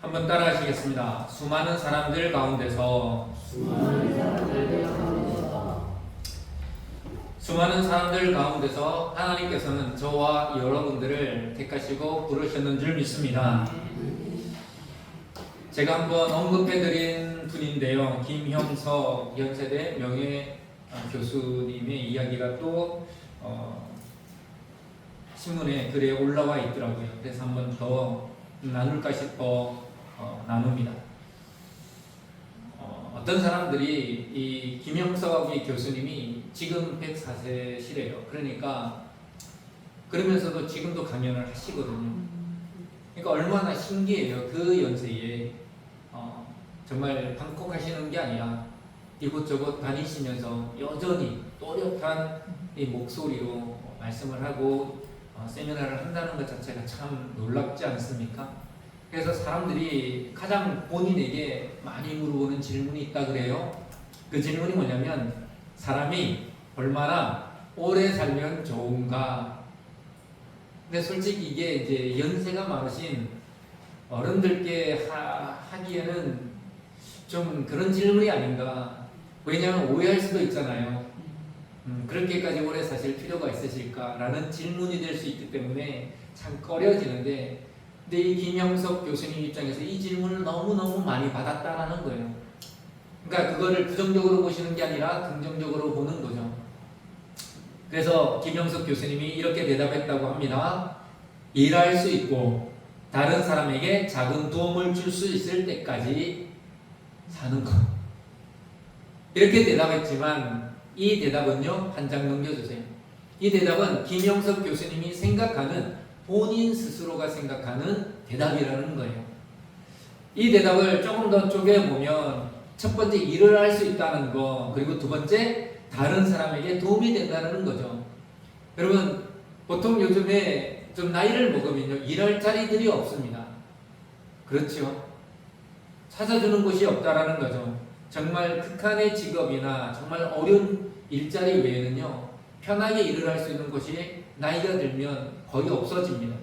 한번 따라하시겠습니다. 수많은 사람들 가운데서 하나님께서는 저와 여러분들을 택하시고 부르셨는 줄 믿습니다. 제가 한번 언급해드린 분인데요. 김형석 연세대 명예 교수님의 이야기가 또 신문에 글에 올라와 있더라고요. 그래서 한번 더 나눌까 싶어 나눕니다. 어떤 사람들이 이 김형석 교수님이 지금 104세시래요. 그러면서도 지금도 강연을 하시거든요. 그러니까 얼마나 신기해요. 그 연세에 정말 방콕하시는 게 아니라 이곳저곳 다니시면서 여전히 또렷한 이 목소리로 말씀을 하고 세미나를 한다는 것 자체가 참 놀랍지 않습니까? 그래서 사람들이 가장 본인에게 많이 물어보는 질문이 있다 그래요. 그 질문이 뭐냐면 사람이 얼마나 오래 살면 좋은가. 근데 솔직히 이게 이제 연세가 많으신 어른들께 하기에는 좀 그런 질문이 아닌가. 왜냐하면 오해할 수도 있잖아요. 그렇게까지 오래 사실 필요가 있으실까라는 질문이 될 수 있기 때문에 참 꺼려지는데, 근데 이 김형석 교수님 입장에서 이 질문을 너무너무 많이 받았다라는 거예요. 그러니까 그거를 부정적으로 보시는 게 아니라 긍정적으로 보는 거죠. 그래서 김형석 교수님이 이렇게 대답했다고 합니다. 일할 수 있고 다른 사람에게 작은 도움을 줄 수 있을 때까지 사는 것. 이렇게 대답했지만 이 대답은요, 한 장 넘겨주세요. 이 대답은 김형석 교수님이 생각하는, 본인 스스로가 생각하는 대답이라는 거예요. 이 대답을 조금 더 쪼개보면 첫 번째, 일을 할 수 있다는 거, 그리고 두 번째, 다른 사람에게 도움이 된다는 거죠. 여러분, 보통 요즘에 좀 나이를 먹으면요, 일할 자리들이 없습니다. 그렇죠? 찾아주는 곳이 없다라는 거죠. 정말 극한의 직업이나 정말 어려운 일자리 외에는요, 편하게 일을 할 수 있는 곳이 나이가 들면 거의 없어집니다.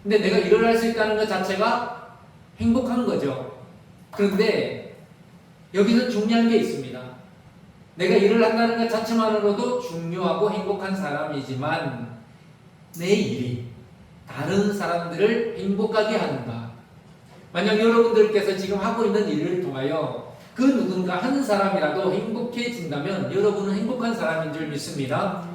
근데 내가 일을 할 수 있다는 것 자체가 행복한 거죠. 그런데 여기서 중요한 게 있습니다. 내가 일을 한다는 것 자체만으로도 중요하고 행복한 사람이지만 내 일이 다른 사람들을 행복하게 하는가. 만약 여러분들께서 지금 하고 있는 일을 통하여 그 누군가 한 사람이라도 행복해진다면 여러분은 행복한 사람인 줄 믿습니다.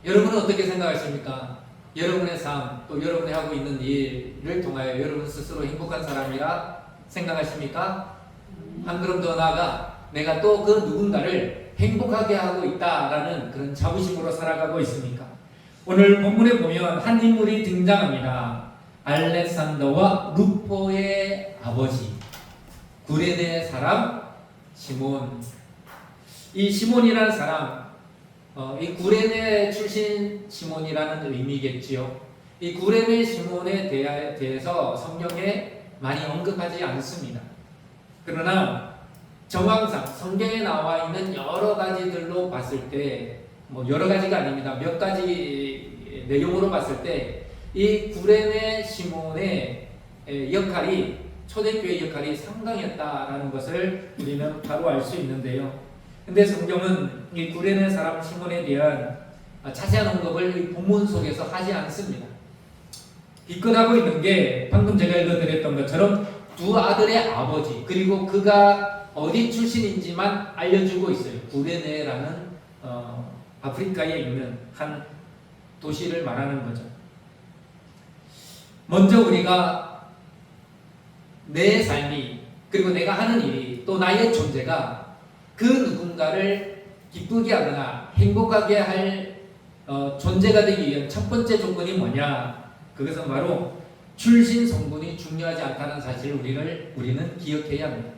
여러분은 어떻게 생각하십니까? 여러분의 삶, 또 여러분이 하고 있는 일을 통하여 여러분 스스로 행복한 사람이라 생각하십니까? 한 걸음 더 나아가 내가 또 그 누군가를 행복하게 하고 있다라는 그런 자부심으로 살아가고 있습니까? 오늘 본문에 보면 한 인물이 등장합니다. 알렉산더와 루포의 아버지, 구레네 사람 시몬. 이 시몬이라는 사람, 이 구레네 출신 시몬이라는 의미겠지요. 이 구레네 시몬에 대해서 성경에 많이 언급하지 않습니다. 그러나 정황상 성경에 나와 있는 여러 가지들로 봤을 때, 여러 가지가 아닙니다. 몇 가지 내용으로 봤을 때 이 구레네 시몬의 역할이, 초대교회 역할이 상당했다라는 것을 우리는 바로 알 수 있는데요. 근데 성경은 이 구레네 사람 시몬에 대한 자세한 언급을 이 본문 속에서 하지 않습니다. 기껏하고 있는 게 방금 제가 읽어드렸던 것처럼 두 아들의 아버지, 그리고 그가 어디 출신인지만 알려주고 있어요. 구레네라는 아프리카에 있는 한 도시를 말하는 거죠. 먼저 우리가 내 삶이, 그리고 내가 하는 일이, 또 나의 존재가 그 누군가를 기쁘게 하거나 행복하게 할 존재가 되기 위한 첫 번째 조건이 뭐냐? 그것은 바로 출신 성분이 중요하지 않다는 사실을 우리는 기억해야 합니다.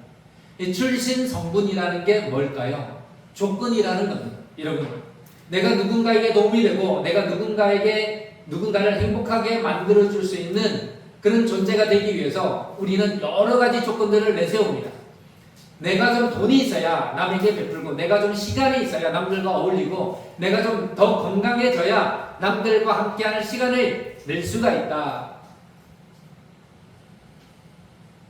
이 출신 성분이라는 게 뭘까요? 조건이라는 겁니다. 여러분, 내가 누군가에게 도움이 되고 내가 누군가를 행복하게 만들어줄 수 있는 그런 존재가 되기 위해서 우리는 여러 가지 조건들을 내세웁니다. 내가 좀 돈이 있어야 남에게 베풀고, 내가 좀 시간이 있어야 남들과 어울리고, 내가 좀 더 건강해져야 남들과 함께하는 시간을 낼 수가 있다.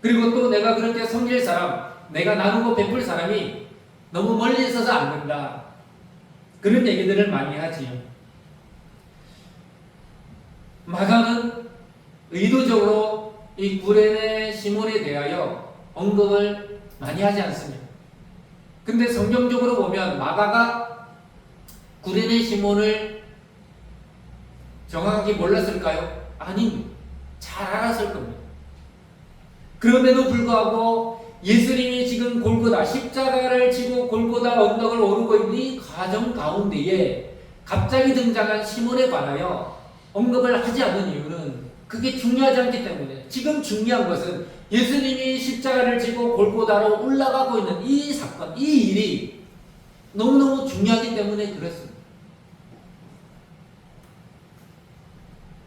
그리고 또 내가 그렇게 섬길 사람, 내가 나누고 베풀 사람이 너무 멀리 있어서 안 된다. 그런 얘기들을 많이 하지요. 마가는 의도적으로 이 구레네 시몬에 대하여 언급을 많이 하지 않습니다. 근데 성경적으로 보면 마가가 구레네 시몬을 정확하게 몰랐을까요? 아닙니다. 잘 알았을 겁니다. 그럼에도 불구하고 예수님이 지금 골고다 십자가를 지고 골고다 언덕을 오르고 있는 이 과정 가운데에 갑자기 등장한 시몬에 관하여 언급을 하지 않는 이유는 그게 중요하지 않기 때문에, 지금 중요한 것은 예수님이 십자가를 지고 골고다로 올라가고 있는 이 사건, 이 일이 너무너무 중요하기 때문에 그렇습니다.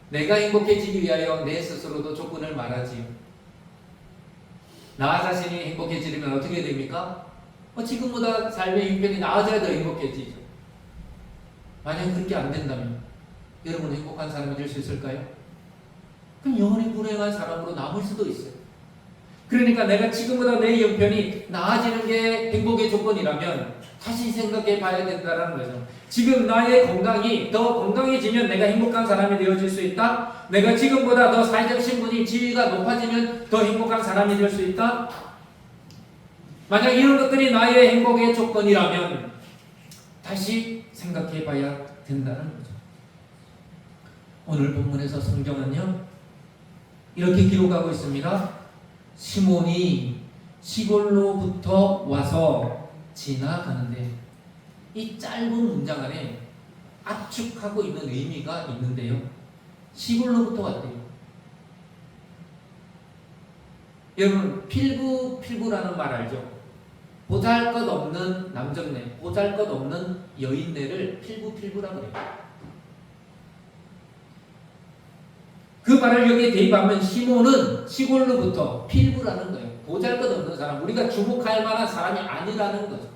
내가 행복해지기 위하여 내 스스로도 조건을 말하지요. 나 자신이 행복해지려면 어떻게 됩니까? 지금보다 삶의 형편이 나아져야 더 행복해지죠. 만약 그렇게 안 된다면 여러분 행복한 사람이 될 수 있을까요? 그럼 영원히 불행한 사람으로 남을 수도 있어요. 그러니까 내가 지금보다 내 형편이 나아지는 게 행복의 조건이라면 다시 생각해 봐야 된다는 거죠. 지금 나의 건강이 더 건강해지면 내가 행복한 사람이 되어질 수 있다. 내가 지금보다 더 사회적 신분이 지위가 높아지면 더 행복한 사람이 될 수 있다. 만약 이런 것들이 나의 행복의 조건이라면 다시 생각해 봐야 된다는 거죠. 오늘 본문에서 성경은요 이렇게 기록하고 있습니다. 시몬이 시골로부터 와서 지나가는데, 이 짧은 문장 안에 압축하고 있는 의미가 있는데요. 시골로부터 왔대요. 여러분 필부라는 말 알죠? 보잘것없는 남정네, 보잘것없는 여인네를 필부라고 그래요. 그 말을 여기에 대입하면 시몬은 시골로부터 필부라는 거예요. 보잘것없는 사람, 우리가 주목할 만한 사람이 아니라는 거죠.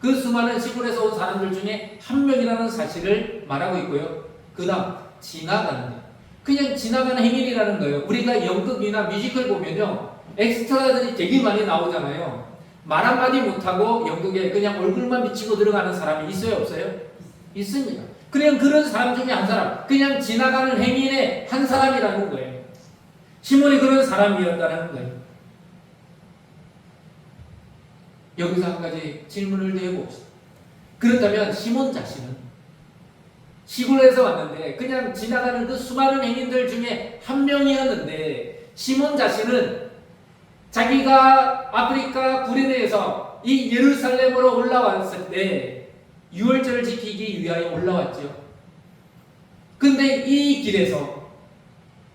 그 수많은 시골에서 온 사람들 중에 한 명이라는 사실을 말하고 있고요. 그 다음 지나가는 거, 그냥 지나가는 행인이라는 거예요. 우리가 연극이나 뮤지컬 보면요 엑스트라들이 되게 많이 나오잖아요. 말 한마디 못하고 연극에 그냥 얼굴만 비치고 들어가는 사람이 있어요 없어요? 있습니다. 그냥 그런 사람 중에 한 사람, 그냥 지나가는 행인의 한 사람이라는 거예요. 시몬이 그런 사람이었다는 거예요. 여기서 한 가지 질문을 해봅시다. 그렇다면 시몬 자신은 시골에서 왔는데 그냥 지나가는 그 수많은 행인들 중에 한 명이었는데, 시몬 자신은 자기가 아프리카 구레네에서 이 예루살렘으로 올라왔을 때 유월절을 지키기 위하여 올라왔죠. 근데 이 길에서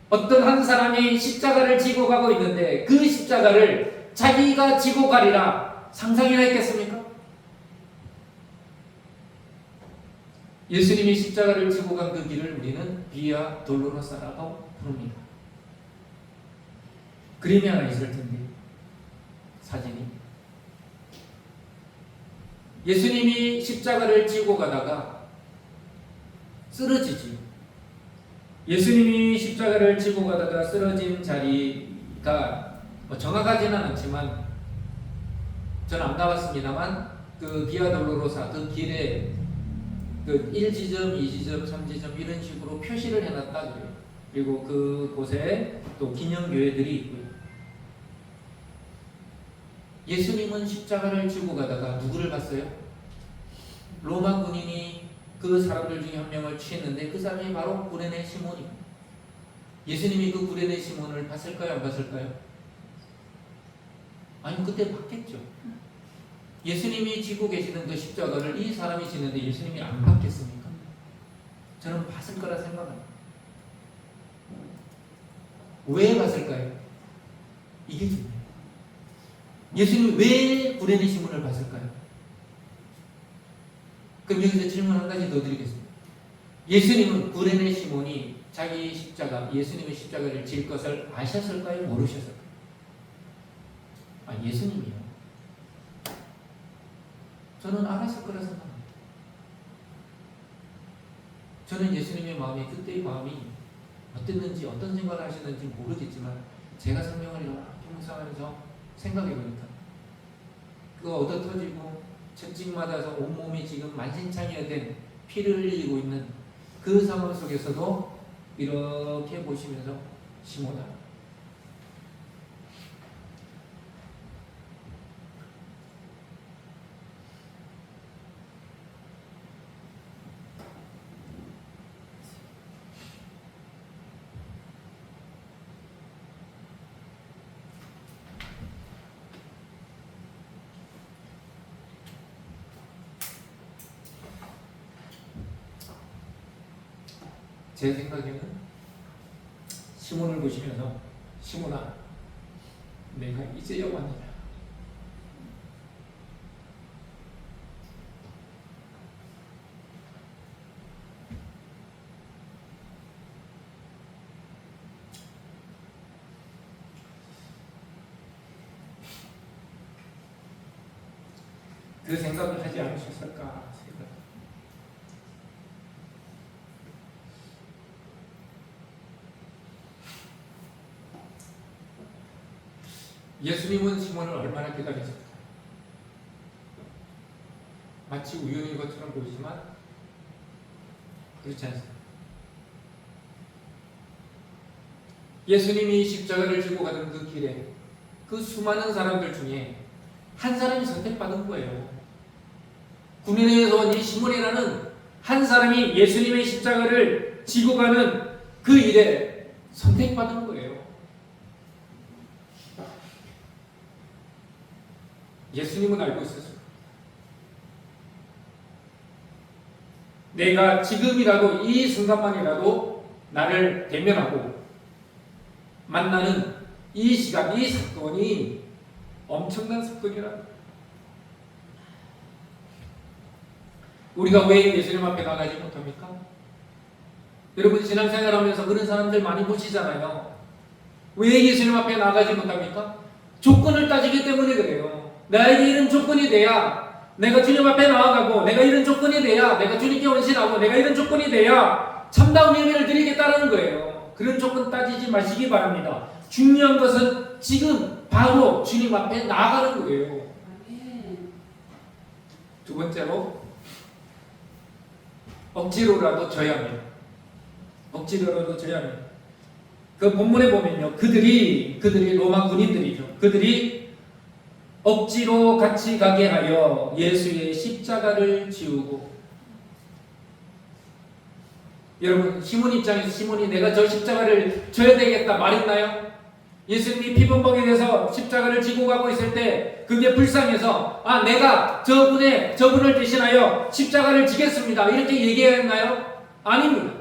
어떤 한 사람이 십자가를 지고 가고 있는데 그 십자가를 자기가 지고 가리라 상상이나 했겠습니까? 예수님이 십자가를 지고 간 그 길을 우리는 비아 돌로로사라고 부릅니다. 그림이 하나 있을 텐데, 사진이. 예수님이 십자가를 지고 가다가 쓰러지죠. 예수님이 십자가를 지고 가다가 쓰러진 자리가 정확하지는 않지만, 저는 안 가봤습니다만 그 비아 돌로로사 그 길에 그 1지점, 2지점, 3지점 이런 식으로 표시를 해놨다 그래요. 그리고 그곳에 또 기념교회들이 있고요. 예수님은 십자가를 지고 가다가 누구를 봤어요? 로마 군인이 그 사람들 중에 한 명을 취했는데 그 사람이 바로 구레네 시몬입니다. 예수님이 그 구레네 시몬을 봤을까요? 안 봤을까요? 아니, 그때 봤겠죠. 예수님이 지고 계시는 그 십자가를 이 사람이 지는데 예수님이 안 봤겠습니까? 저는 봤을 거라 생각합니다. 왜 봤을까요? 이게 중요해요. 예수님이 왜 구레네 시몬을 봤을까요? 그럼 여기서 질문 한 가지 더 드리겠습니다. 예수님은 구레네 시몬이 자기 십자가, 예수님의 십자가를 질 것을 아셨을까요? 모르셨을까요? 예수님이요. 저는 알았을 거라 생각합니다. 저는 예수님의 마음이, 그때의 마음이 어땠는지, 어떤 생각을 하시는지 모르겠지만 제가 성경을 이렇게 묵상하면서 생각해 보니까 그거 얻어 터지고 채찍 맞아서 온몸이 지금 만신창이가 된 피를 흘리고 있는 그 상황 속에서도 이렇게 보시면서 시몬아, 제 생각에는 시몬을 보시면서 시몬아, 내가 이제야 왔느냐. 그 생각을 하지 않으셨을까 생각. 예수님은 시몬을 얼마나 기다리셨을까? 마치 우연인 것처럼 보이지만 그렇지 않습니다. 예수님이 십자가를 지고 가던 그 길에 그 수많은 사람들 중에 한 사람이 선택받은 거예요. 구민회에서 온 이 시몬이라는 한 사람이 예수님의 십자가를 지고 가는 그 일에 선택받은 거예요. 예수님은 알고 있었어요. 내가 지금이라도 이 순간만이라도 나를 대면하고 만나는 이 시간, 이 사건이 엄청난 사건이라. 우리가 왜 예수님 앞에 나가지 못합니까? 여러분 신앙생활하면서 그런 사람들 많이 보시잖아요. 왜 예수님 앞에 나가지 못합니까? 조건을 따지기 때문에 그래요. 나에게 이런 조건이 돼야 내가 주님 앞에 나아가고, 내가 이런 조건이 돼야 내가 주님께 헌신하고, 내가 이런 조건이 돼야 참다운 예배를 드리겠다는 거예요. 그런 조건 따지지 마시기 바랍니다. 중요한 것은 지금 바로 주님 앞에 나아가는 거예요. 두 번째로 억지로라도 져야 합니다. 억지로라도 져야 합니다. 그 본문에 보면요, 그들이 로마 군인들이죠. 그들이 억지로 같이 가게 하여 예수의 십자가를 지우고. 여러분 시몬 입장에서 시몬이 내가 저 십자가를 져야 되겠다 말했나요? 예수님이 피범벅이 돼서 십자가를 지고 가고 있을 때 그게 불쌍해서 내가 저분을 대신하여 십자가를 지겠습니다 이렇게 얘기했나요? 아닙니다.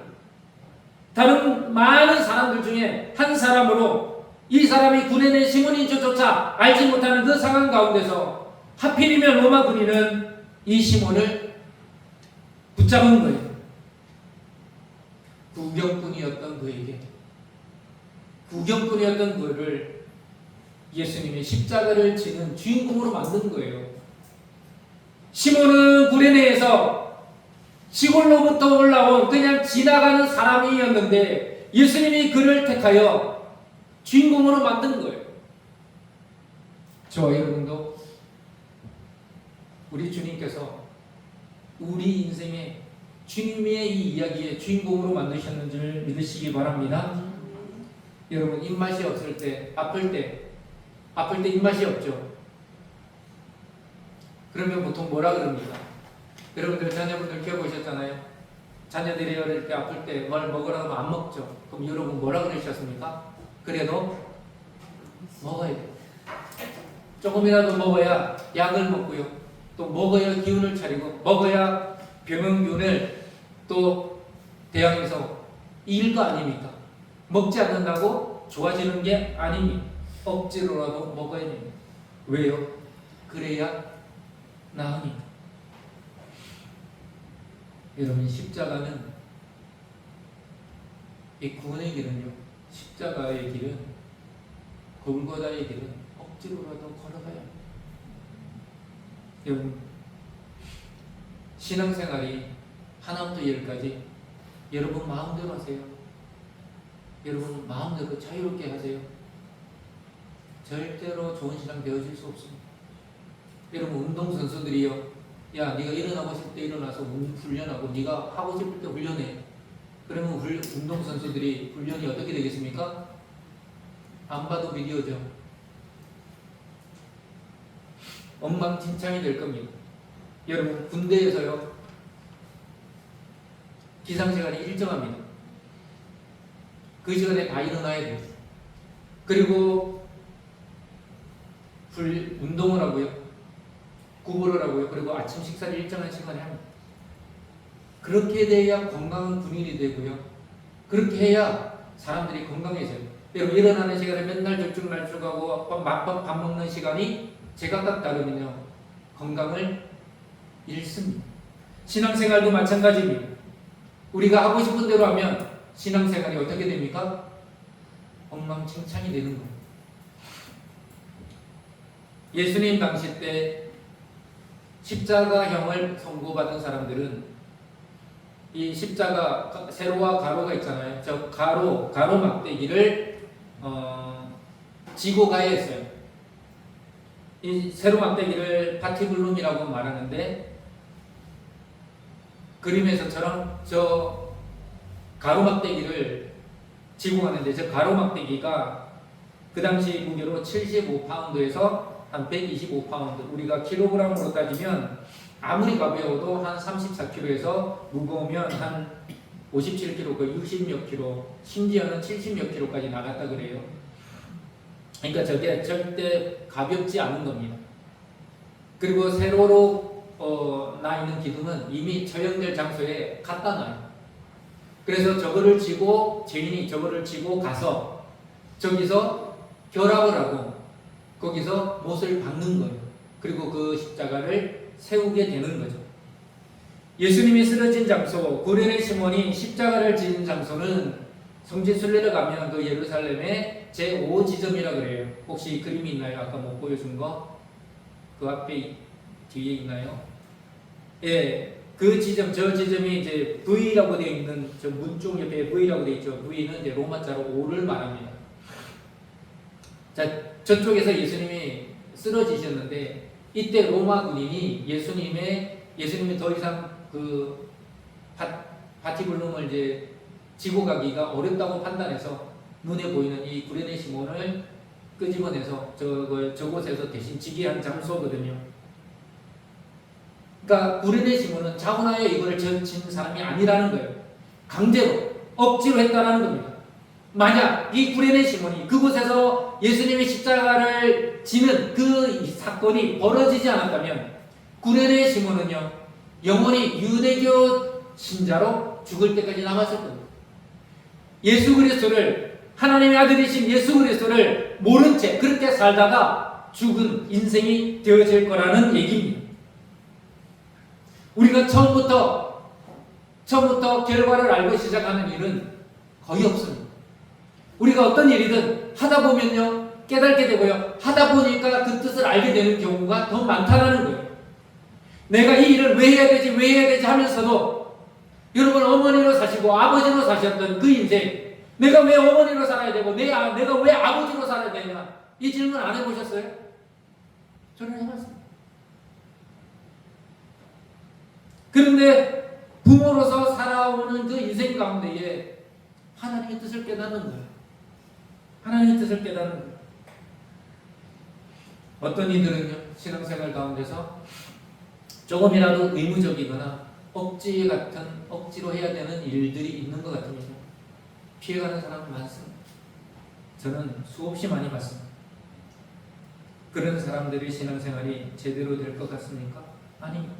다른 많은 사람들 중에 한 사람으로 이 사람이 구레네 시몬인 줄조차 알지 못하는 그 상황 가운데서 하필이면 로마 군인은 이 시몬을 붙잡은 거예요. 구경꾼이었던 그를 예수님이 십자가를 지는 주인공으로 만든 거예요. 시몬은 구레네에서 시골로부터 올라온 그냥 지나가는 사람이었는데 예수님이 그를 택하여 주인공으로 만든 거예요. 저와 여러분도 우리 주님께서 우리 인생에 주님의 이 이야기의 주인공으로 만드셨는지를 믿으시기 바랍니다. 여러분 입맛이 없을 때, 아플 때 입맛이 없죠. 그러면 보통 뭐라 그럽니까? 여러분들 자녀분들 키워보셨잖아요. 자녀들이 어릴 때 아플 때 뭘 먹으라고 하면 안 먹죠. 그럼 여러분 뭐라 그러셨습니까? 그래도 먹어야 돼요. 조금이라도 먹어야 약을 먹고요. 또 먹어야 기운을 차리고, 먹어야 병원균을 또 대항해서 이길 거 아닙니까? 먹지 않는다고 좋아지는 게 아닙니다. 억지로라도 먹어야 됩니다. 왜요? 그래야 나으니까. 여러분 십자가는, 이 구원의 길은요, 십자가의 길은, 골고다의 길은 억지로라도 걸어가야 합니다. 여러분 신앙생활이 하나부터 열까지 여러분 마음대로 하세요. 여러분 마음대로 자유롭게 하세요. 절대로 좋은 신앙 되어질 수 없습니다. 여러분 운동선수들이요, 야 네가 일어나고 싶을 때 일어나서 훈련하고 네가 하고 싶을 때 훈련해. 그러면 운동선수들이 훈련이 어떻게 되겠습니까? 안 봐도 비디오죠. 엉망진창이 될 겁니다. 여러분 군대에서요, 기상시간이 일정합니다. 그 시간에 다 일어나야 돼요. 그리고 운동을 하고요, 구보를 하고요, 그리고 아침 식사를 일정한 시간에 합니다. 그렇게 돼야 건강한 군인이 되고요, 그렇게 해야 사람들이 건강해져요. 여러분 일어나는 시간에 맨날 들쭉날쭉하고 밥 먹는 시간이 제각각 다르면요 건강을 잃습니다. 신앙생활도 마찬가지입니다. 우리가 하고 싶은 대로 하면 신앙생활이 어떻게 됩니까? 엉망진창이 되는 거예요. 예수님 당시 때 십자가형을 선고받은 사람들은 이 십자가 세로와 가로가 있잖아요. 저 가로 막대기를 지고 가야 했어요. 이 세로 막대기를 파티블룸이라고 말하는데, 그림에서처럼 저 가로 막대기를 지고 가는데, 저 가로 막대기가 그 당시 무게로 75파운드에서 한 125파운드, 우리가 킬로그램으로 따지면 아무리 가벼워도 한 34kg에서 무거우면 한 57kg, 거의 60몇 kg, 심지어는 70몇 kg까지 나갔다 그래요. 그러니까 저게 절대 가볍지 않은 겁니다. 그리고 세로로 나 있는 기둥은 이미 처형될 장소에 갖다 놔요. 그래서 저거를 지고, 죄인이 저거를 지고 가서 저기서 결합을 하고 거기서 못을 박는 거예요. 그리고 그 십자가를 세우게 되는 거죠. 예수님이 쓰러진 장소, 구레네 시몬이 십자가를 지는 장소는 성지순례를 가면 그 예루살렘의 제5지점이라 그래요. 혹시 그림이 있나요? 아까 못 보여준 거? 그 앞에 뒤에 있나요? 예, 그 지점, 저 지점이 이제 V라고 되어 있는, 저 문 쪽 옆에 V라고 되어 있죠. V는 이제 로마자로 5를 말합니다. 자, 저쪽에서 예수님이 쓰러지셨는데, 이때 로마 군인이 예수님이 더 이상 그 바티블룸을 이제 지고 가기가 어렵다고 판단해서 눈에 보이는 이 구레네 시몬을 끄집어내서 저곳에서 대신 지게 한 장소거든요. 그러니까 구레네 시몬은 자원하여 이걸 진 사람이 아니라는 거예요. 강제로, 억지로 했다라는 겁니다. 만약 이 구레네 시몬이 그곳에서 예수님의 십자가를 지는 그 사건이 벌어지지 않았다면 구레네 시몬은요 영원히 유대교 신자로 죽을 때까지 남았을 겁니다. 예수 그리스도를, 하나님의 아들이신 예수 그리스도를 모른 채 그렇게 살다가 죽은 인생이 되어질 거라는 얘기입니다. 우리가 처음부터 결과를 알고 시작하는 일은 거의 없습니다. 우리가 어떤 일이든 하다 보면요 깨닫게 되고요, 하다 보니까 그 뜻을 알게 되는 경우가 더 많다는 거예요. 내가 이 일을 왜 해야 되지 하면서도, 여러분 어머니로 사시고 아버지로 사셨던 그 인생, 내가 왜 어머니로 살아야 되고 내가 왜 아버지로 살아야 되냐, 이 질문 안 해보셨어요? 저는 해봤습니다. 그런데 부모로서 살아오는 그 인생 가운데에 하나님의 뜻을 깨닫는 거예요. 하나님의 뜻을 깨닫는 거예요. 어떤 이들은요 신앙생활 가운데서 조금이라도 의무적이거나 억지로 해야 되는 일들이 있는 것 같으면 피해가는 사람은 많습니다. 저는 수없이 많이 봤습니다. 그런 사람들의 신앙생활이 제대로 될 것 같습니까? 아닙니다.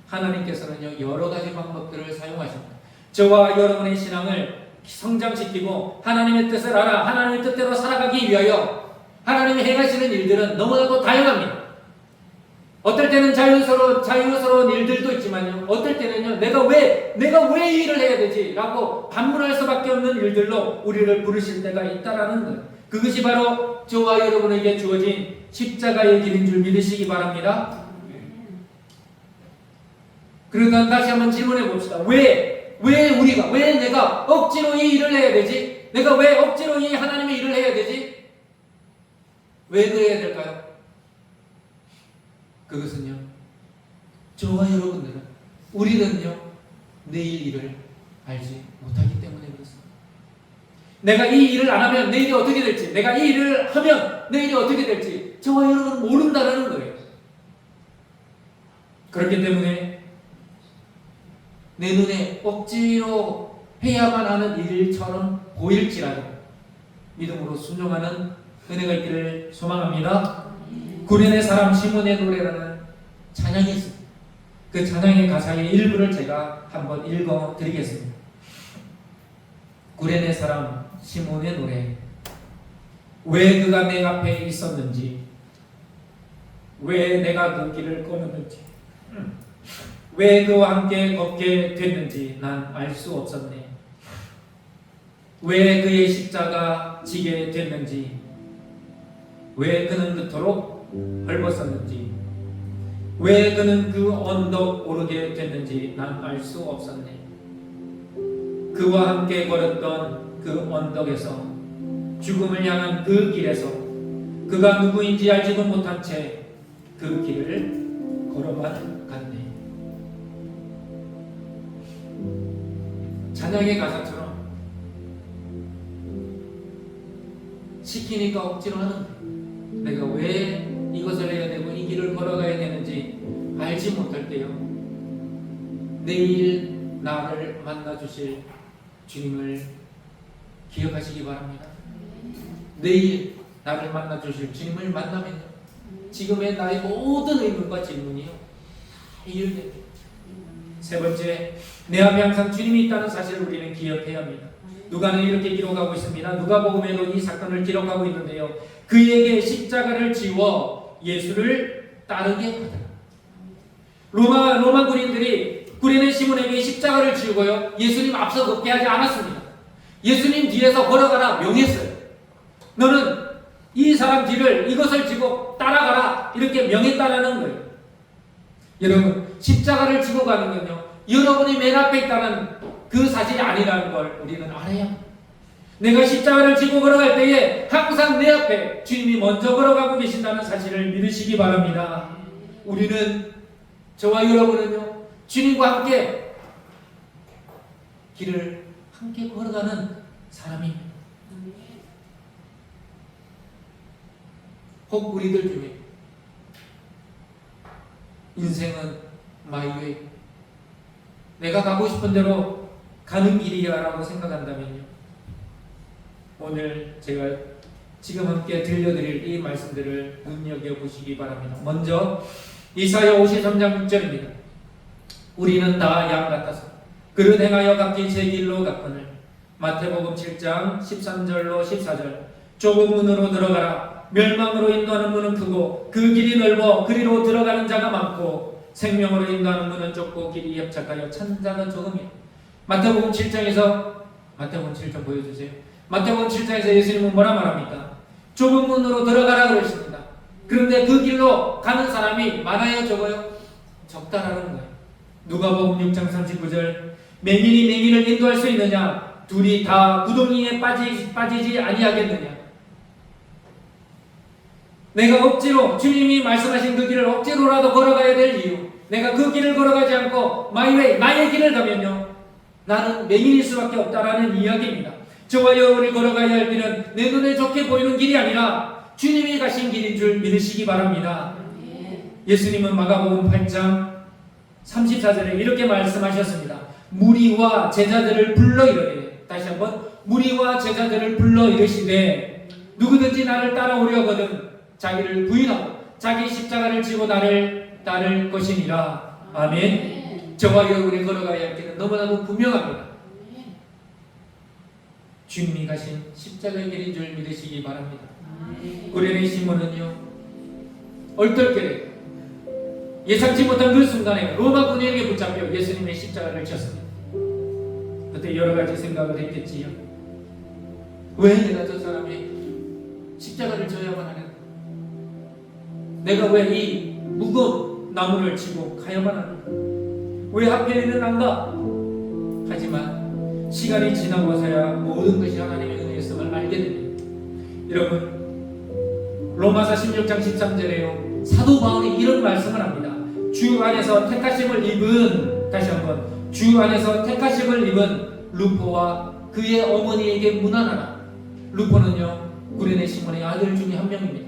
하나님께서는요 여러 가지 방법들을 사용하십니다. 저와 여러분의 신앙을 성장시키고 하나님의 뜻을 알아 하나님의 뜻대로 살아가기 위하여 하나님이 행하시는 일들은 너무나도 다양합니다. 어떨 때는 자유스러운 일들도 있지만요, 어떨 때는요 내가 왜 이 일을 해야 되지? 라고 반문할 수밖에 없는 일들로 우리를 부르실 때가 있다라는 거예요. 그것이 바로 저와 여러분에게 주어진 십자가의 길인 줄 믿으시기 바랍니다. 그러다 다시 한번 질문해 봅시다. 왜 내가 억지로 이 일을 해야 되지? 내가 왜 억지로 이 하나님의 일을 해야 되지? 왜 그래야 될까요? 그것은요, 저와 여러분들은, 우리는요, 내일 일을 알지 못하기 때문에 그렇습니다. 내가 이 일을 안 하면 내일이 어떻게 될지, 내가 이 일을 하면 내일이 어떻게 될지 저와 여러분은 모른다는 거예요. 그렇기 때문에 내 눈에 억지로 해야만 하는 일처럼 보일지라도 믿음으로 순종하는 은혜가 있기를 소망합니다. 구련의 사람 시몬의 노래라는 찬양이 있습니다. 그 찬양의 가사의 일부를 제가 한번 읽어 드리겠습니다. 구련의 사람 시몬의 노래. 왜 그가 내 앞에 있었는지, 왜 내가 그 길을 끊었는지, 왜 그와 함께 걷게 됐는지 난 알 수 없었네. 왜 그의 십자가 지게 됐는지, 왜 그는 그토록 헐벗었는지, 왜 그는 그 언덕 오르게 됐는지 난 알 수 없었네. 그와 함께 걸었던 그 언덕에서, 죽음을 향한 그 길에서 그가 누구인지 알지도 못한 채 그 길을 걸어만 갔네. 찬양의 가사처럼 시키니까 억지로 하는데 내가 왜 이것을 해야 되고 이 길을 걸어가야 되는지 알지 못할 때요, 내일 나를 만나주실 주님을 기억하시기 바랍니다. 내일 나를 만나주실 주님을 만나면요, 지금의 나의 모든 의문과 질문이요 해결됩니다. 세 번째, 내 앞에 항상 주님이 있다는 사실을 우리는 기억해야 합니다. 누가는 이렇게 기록하고 있습니다. 누가복음에도 이 사건을 기록하고 있는데요, 그에게 십자가를 지워 예수를 따르게 하더라. 로마 군인들이 구레네 시몬에게 십자가를 지우고요, 예수님 앞서 걷게 하지 않았습니다. 예수님 뒤에서 걸어가라 명했어요. 너는 이 사람 뒤를, 이것을 지고 따라가라, 이렇게 명했다라는 거예요. 여러분, 십자가를 지고 가는 건요, 여러분이 맨 앞에 있다는 그 사실이 아니라는 걸 우리는 알아야 합니다. 내가 십자가를 지고 걸어갈 때에 항상 내 앞에 주님이 먼저 걸어가고 계신다는 사실을 믿으시기 바랍니다. 우리는, 저와 여러분은요, 주님과 함께 길을 함께 걸어가는 사람입니다. 혹 우리들 중에 인생은 마이웨이, 내가 가고 싶은 대로 가는 길이야 라고 생각한다면요, 오늘 제가 지금 함께 들려드릴 이 말씀들을 눈여겨보시기 바랍니다. 먼저 이사야 53장 6절입니다. 우리는 다 양 같아서 그릇 행하여 각기 제 길로 갔거늘. 마태복음 7장 13절로 14절. 좁은 문으로 들어가라. 멸망으로 인도하는 문은 크고 그 길이 넓어 그리로 들어가는 자가 많고 생명으로 인도하는 문은 좁고 길이 협착하여 찾는 자가 적음이라. 마태복음 7장 보여주세요. 마태복음 7장에서 예수님은 뭐라 말합니까? 좁은 문으로 들어가라 그러십니다. 그런데 그 길로 가는 사람이 많아요, 적어요? 적다라는 거예요. 누가복음 6장 39절. 맹인이 맹인을 인도할 수 있느냐? 둘이 다 구덩이에 빠지지 아니하겠느냐? 내가 억지로, 주님이 말씀하신 그 길을 억지로라도 걸어가야 될 이유, 내가 그 길을 걸어가지 않고 마이웨이, 나의 길을 가면요, 나는 맹인일 수밖에 없다라는 이야기입니다. 저와 여러분이 걸어가야 할 길은 내 눈에 좋게 보이는 길이 아니라 주님이 가신 길인 줄 믿으시기 바랍니다. 예수님은 마가복음 8장 34절에 이렇게 말씀하셨습니다. 무리와 제자들을 불러 이르되, 다시 한번, 무리와 제자들을 불러 이르시되 누구든지 나를 따라오려거든 자기를 부인하고 자기 십자가를 지고 나를 따를 것이니라. 아멘. 저와 여러분이 걸어가야 할 길은 너무나도 분명합니다. 주님이 가신 십자가의 길인 줄 믿으시기 바랍니다. 구레네 시몬은요, 얼떨결에 예상치 못한 그 순간에 로마 군인에게 붙잡혀 예수님의 십자가를 졌습니다. 그때 여러 가지 생각을 했겠지요. 왜 내가 저 사람의 십자가를 져야만 하는가? 내가 왜 이 무거운 나무를 지고 가야만 하는가? 왜 하필이면 난가? 하지만 시간이 지나고서야 모든 것이 하나님의 은혜였음을 알게 됩니다. 여러분, 로마서 16장 13절에요 사도 바울이 이런 말씀을 합니다. 주 안에서 택하심을 입은, 다시 한번, 주 안에서 택하심을 입은 루포와 그의 어머니에게 문안하라. 루포는요 구레네 시몬의 아들 중에 한 명입니다.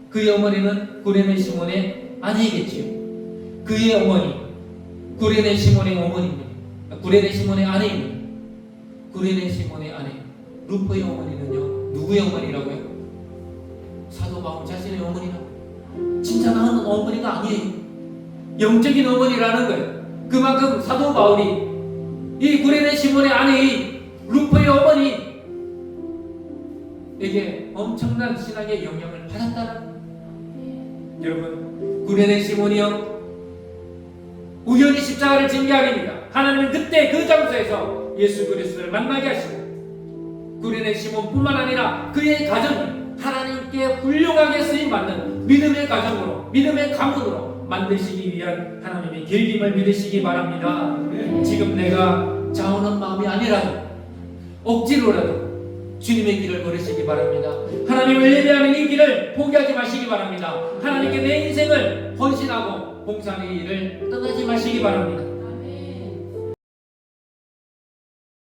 그의 어머니는 구레네 시몬의 아내이겠지요. 그의 어머니 구레네 시몬의 어머니입니다. 구레네 시몬의 아내입니다. 구레네 시몬의 아내 루포의 어머니는요 누구의 어머니라고요? 사도 바울 자신의 어머니라고. 진짜 나는 어머니가 아니에요. 영적인 어머니라는 거예요. 그만큼 사도 바울이 이 구레네 시몬의 아내인 루포의 어머니에게 엄청난 신앙의 영향을 받았다는 거예요. 여러분, 구레네 시몬이요 우연히 십자가를 진 게 아닙니다. 하나님은 그때 그 장소에서 예수 그리스도를 만나게 하시고 구레네 시몬뿐만 아니라 그의 가정이 하나님께 훌륭하게 쓰임받는 믿음의 가정으로, 믿음의 가문으로 만드시기 위한 하나님의 계획임을 믿으시기 바랍니다. 지금 내가 자원한 마음이 아니라도 억지로라도 주님의 길을 걸으시기 바랍니다. 하나님을 예배하는 이 길을 포기하지 마시기 바랍니다. 하나님께 내 인생을 헌신하고 봉사하는 일을 떠나지 마시기 바랍니다.